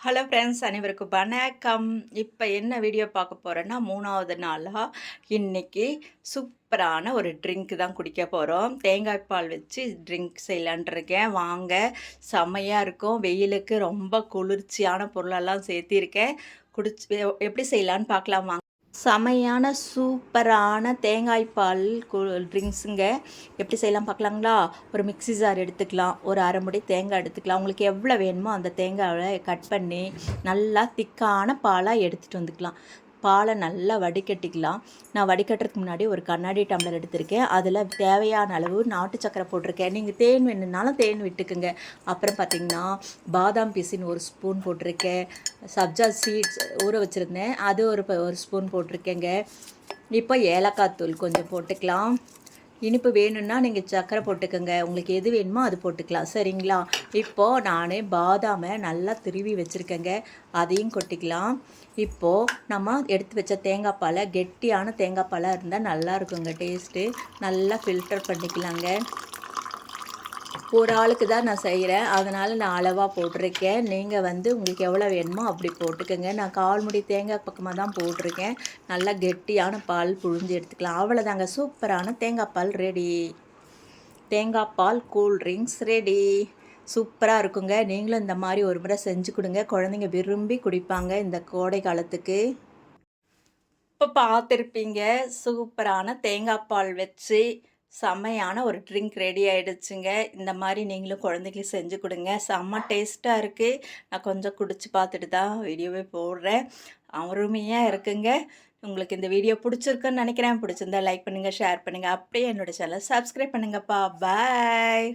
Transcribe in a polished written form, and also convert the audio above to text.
Hello friends, அனைவருக்கும் வணக்கம். இப்போ என்ன வீடியோ பார்க்க போகிறோன்னா, 3வது நாளா இன்னைக்கு சூப்பரான ஒரு ட்ரிங்க் தான் குடிக்க போகிறோம். தேங்காய் பால் வச்சு ட்ரிங்க் செய்யலான்ட்டு இருக்கேன். வாங்க, செம்மையாக இருக்கும். வெயிலுக்கு ரொம்ப குளிர்ச்சியான பொருளெல்லாம் சேர்த்திருக்கேன். குடிச்சு எப்படி செய்யலான்னு பார்க்கலாம் வாங்க. செமையான சூப்பரான தேங்காய் பால் ட்ரிங்க்ஸுங்க. எப்படி செய்யலாம் பார்க்கலாங்களா? ஒரு மிக்ஸி ஜார் எடுத்துக்கலாம். ஒரு அரை முடி தேங்காய் எடுத்துக்கலாம். உங்களுக்கு எவ்வளோ வேணுமோ அந்த தேங்காயை கட் பண்ணி நல்லா திக்கான பாலாக எடுத்துகிட்டு வந்துக்கலாம். பாலை நல்லா வடிகட்டிக்கலாம். நான் வடிகட்டுறதுக்கு முன்னாடி ஒரு கண்ணாடி டம்ளர் எடுத்திருக்கேன். அதில் தேவையான அளவு நாட்டு சக்கரை போட்டிருக்கேன். நீங்கள் தேன் வேணுன்னாலும் தேன் விட்டுக்குங்க. அப்புறம் பார்த்திங்கன்னா பாதாம் பீஸின்னு ஒரு ஸ்பூன் போட்டிருக்கேன். சப்ஜா சீட்ஸ் ஊற வச்சுருந்தேன், அது ஒரு ஸ்பூன் போட்டிருக்கேங்க. இப்போ ஏலக்காய் தூள் கொஞ்சம் போட்டுக்கலாம். இனிப்பு வேணும்னா நீங்கள் சர்க்கரை போட்டுக்கோங்க. உங்களுக்கு எது வேணுமோ அது போட்டுக்கலாம், சரிங்களா? இப்போது நான் பாதாமை நல்லா திருவி வச்சுருக்கேங்க, அதையும் கொட்டிக்கலாம். இப்போது நம்ம எடுத்து வச்ச தேங்காய் பாலை, கெட்டியான தேங்காய் பாலாக இருந்தால் நல்லா இருக்குங்க டேஸ்ட்டு. நல்லா ஃபில்டர் பண்ணிக்கலாங்க. ஒரு ஆளுக்கு தான் நான் செய்கிறேன், அதனால் நான் அளவாக போட்டிருக்கேன். நீங்கள் உங்களுக்கு எவ்வளோ வேணுமோ அப்படி போட்டுக்கோங்க. நான் 1/4 முடி தேங்காய் பக்கமாக தான் போட்டிருக்கேன். நல்லா கெட்டியான பால் புழிஞ்சு எடுத்துக்கலாம். அவ்வளோதாங்க, சூப்பரான தேங்காய் பால் ரெடி. தேங்காய் பால் கூல் ட்ரிங்க்ஸ் ரெடி. சூப்பராக இருக்குங்க. நீங்களும் இந்த மாதிரி ஒரு முறை செஞ்சு கொடுங்க. குழந்தைங்க விரும்பி குடிப்பாங்க இந்த கோடை காலத்துக்கு. இப்போ பார்த்துருப்பீங்க, சூப்பரான தேங்காய் பால் வச்சு செம்மையான ஒரு ட்ரிங்க் ரெடி ஆகிடுச்சுங்க. இந்த மாதிரி நீங்களும் குழந்தைங்களுக்கு செஞ்சு கொடுங்க. செம்ம டேஸ்ட்டாக இருக்குது. நான் கொஞ்சம் குடிச்சு பார்த்துட்டு தான் வீடியோவே போடுறேன். அருமையாக இருக்குங்க. உங்களுக்கு இந்த வீடியோ பிடிச்சிருக்குன்னு நினைக்கிறேன். பிடிச்சிருந்தா லைக் பண்ணுங்கள், ஷேர் பண்ணுங்கள். அப்படியே என்னோடய சேனலை சப்ஸ்கிரைப் பண்ணுங்கப்பா. பாய்.